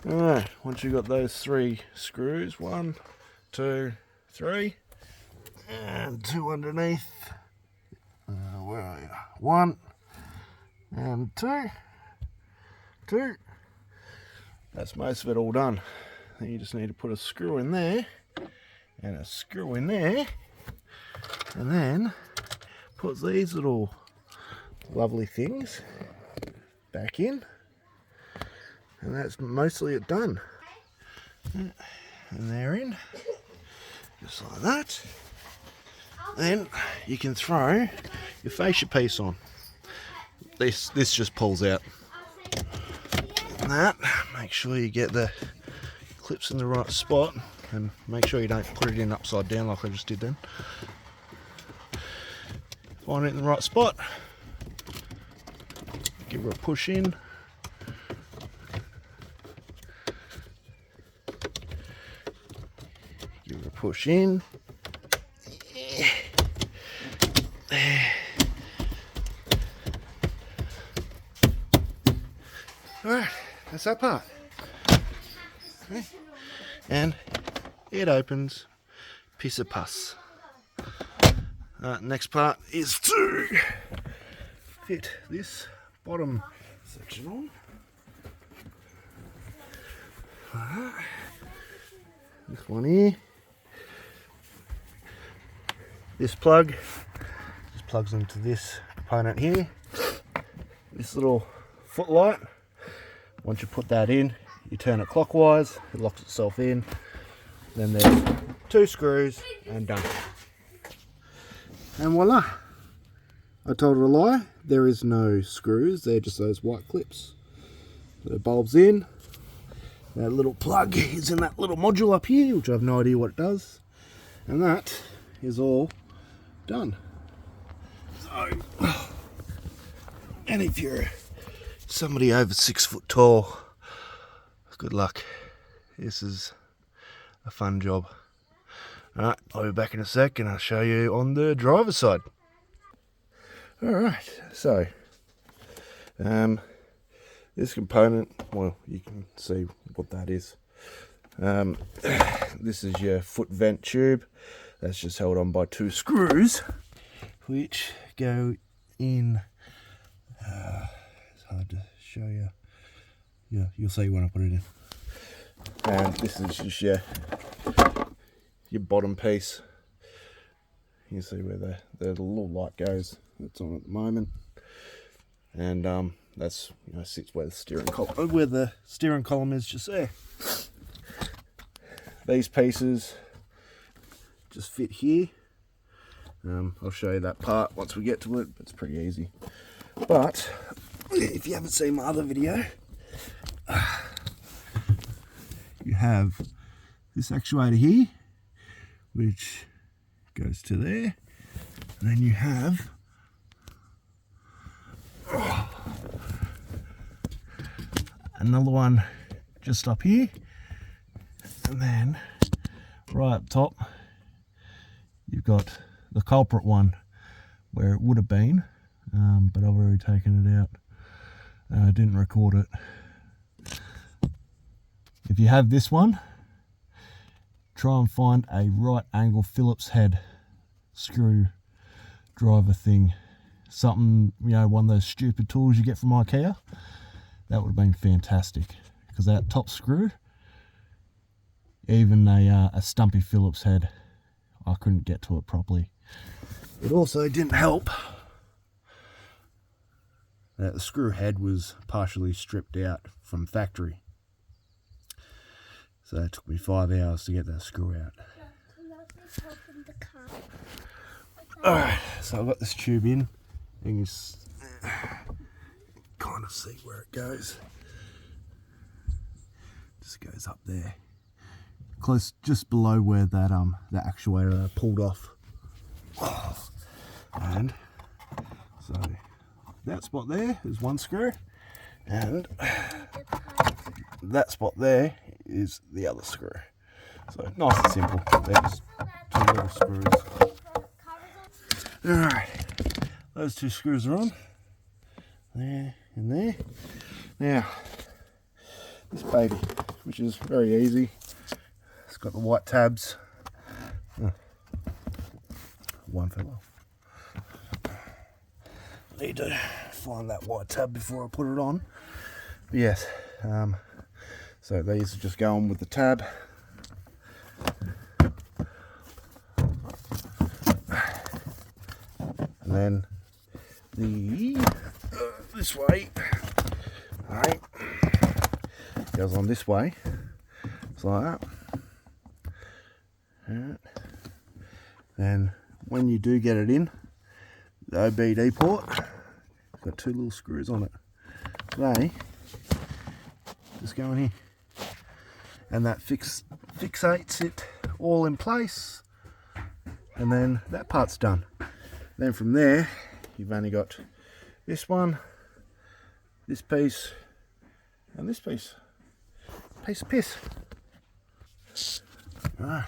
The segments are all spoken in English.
Alright, once you've got those 3 screws, 1, 2, 3, and 2 underneath. Where are you? 1 and 2. That's most of it all done. Then you just need to put a screw in there and a screw in there, and then put these little lovely things back in, and that's mostly it done. And they're in, just like that. Then you can throw your fascia piece on. This just pulls out. And that, make sure you get the clips in the right spot, and make sure you don't put it in upside down like I just did then. Find it in the right spot, give her a push in, give her a push in, there. Alright, that's that part. Okay. And it opens, piece of pus. Next part is to fit this bottom section on. This one here. This plug just plugs into this component here. This little footlight. Once you put that in, you turn it clockwise, it locks itself in. Then there's 2 screws and done. And voila! I told her a lie, there is no screws, they're just those white clips. So the bulb's in, that little plug is in that little module up here, which I have no idea what it does. And that is all done. So, and if you're somebody over 6 foot tall, good luck. This is a fun job. Alright, I'll be back in a sec and I'll show you on the driver's side. Alright, so this component, well, you can see what that is. This is your foot vent tube. That's just held on by 2 screws, which go in. It's hard to show you. Yeah, you'll see when I put it in. And this is just your bottom piece. You can see where the little light goes. That's on at the moment. And that's, you know, sits where the steering column is, just there. These pieces just fit here. I'll show you that part once we get to it. It's pretty easy. But if you haven't seen my other video, you have this actuator here, which goes to there, and then you have another one just up here, and then right up top you've got the culprit one where it would have been, but I've already taken it out. I didn't record it. If you have this one, try and find a right angle Phillips head screwdriver thing. Something, you know, one of those stupid tools you get from IKEA. That would have been fantastic, because that top screw, even a stumpy Phillips head, I couldn't get to it properly. It also didn't help that the screw head was partially stripped out from factory. So it took me 5 hours to get that screw out. Alright, so I've got this tube in. You can kind of see where it goes. Just goes up there. Close, just below where that the actuator pulled off. And so that spot there is one screw, and that spot there is the other screw. So nice and simple. They're just 2 little screws. Alright, those 2 screws are on. There and there. Now, this baby, which is very easy. It's got the white tabs. One fell off. Need to find that white tab before I put it on. But yes, so these are just going with the tab. And then this way, alright, goes on this way. It's like that. Alright. Then when you do get it in, the OBD port, it's got two little screws on it. They just go in here, and that fixates it all in place, and then that part's done. Then from there, you've only got this one, this piece, and this piece. Piece of piss. Alright,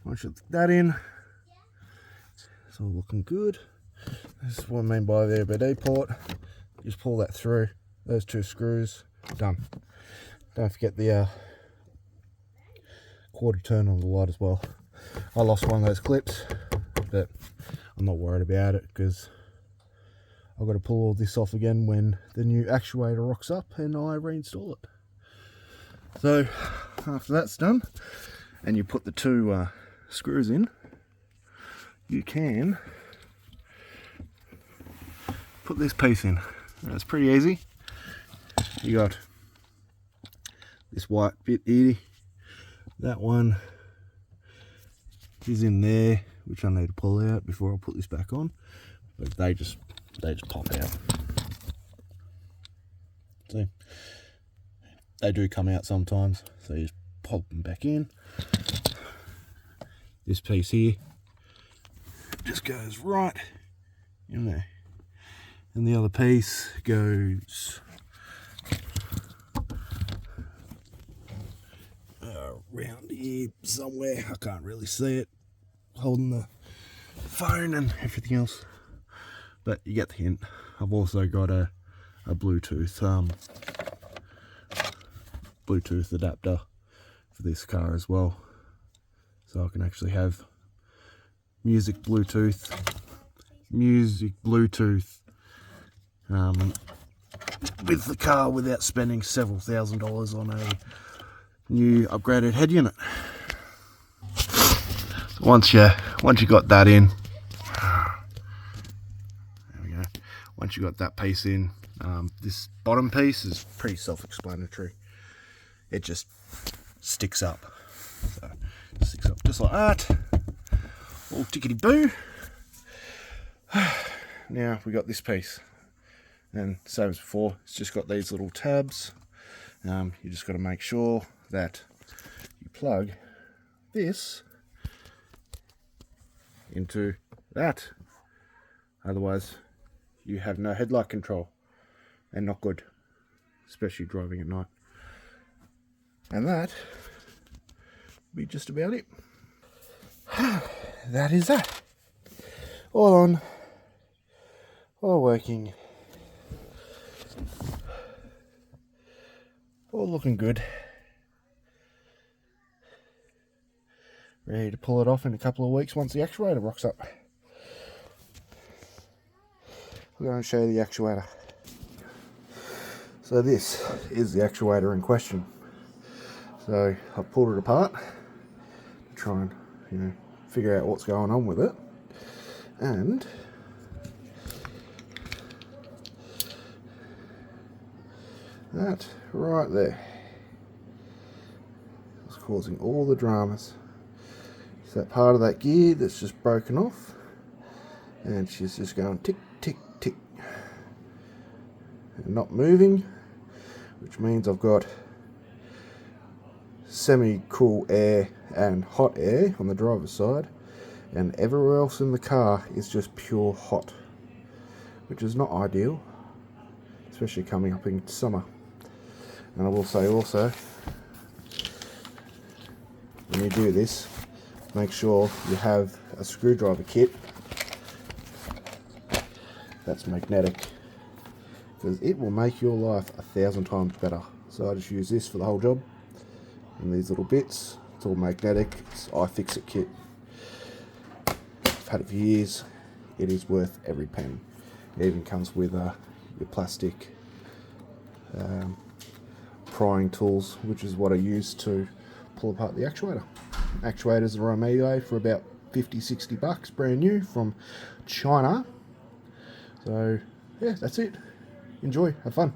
once you put that in, it's all looking good. This is what I mean by the OBD port. Just pull that through, those two screws, done. Don't forget the quarter turn on the light as well. I lost one of those clips, but I'm not worried about it because I've got to pull all this off again when the new actuator rocks up and I reinstall it. So after that's done and you put the two screws in, you can put this piece in. Now, it's pretty easy. You got this white bit here, that one is in there, which I need to pull out before I put this back on, but they just pop out. See, they do come out sometimes, so you just pop them back in. This piece here just goes right in there, and the other piece goes around here somewhere. I can't really see it holding the phone and everything else, but you get the hint. I've also got a Bluetooth adapter for this car as well, so I can actually have music Bluetooth with the car without spending several $1,000s on a new upgraded head unit. Once you got that in, there we go. Once you got that piece in, this bottom piece is pretty self-explanatory. It just sticks up. So it sticks up just like that. All tickety boo. Now we got this piece, and same as before, it's just got these little tabs. You just got to make sure that you plug this into that, otherwise you have no headlight control, and not good, especially driving at night. And that will be just about it. That is that. All on, all working, all looking good. Ready to pull it off in a couple of weeks once the actuator rocks up. I'll go and show you the actuator. So this is the actuator in question. So I've pulled it apart to try and figure out what's going on with it. And that right there is causing all the dramas. It's that part of that gear that's just broken off, and she's just going tick, tick, tick, and not moving, which means I've got semi-cool air and hot air on the driver's side, and everywhere else in the car is just pure hot, which is not ideal, especially coming up in summer. And I will say also, when you do this, make sure you have a screwdriver kit that's magnetic, because it will make your life 1,000 times better. So I just use this for the whole job. And these little bits, it's all magnetic. It's iFixit kit. I've had it for years. It is worth every penny. It even comes with your plastic prying tools, which is what I use to pull apart the actuator. Actuators are on eBay for about 50-60 bucks, brand new from China. So yeah, that's it. Enjoy, have fun.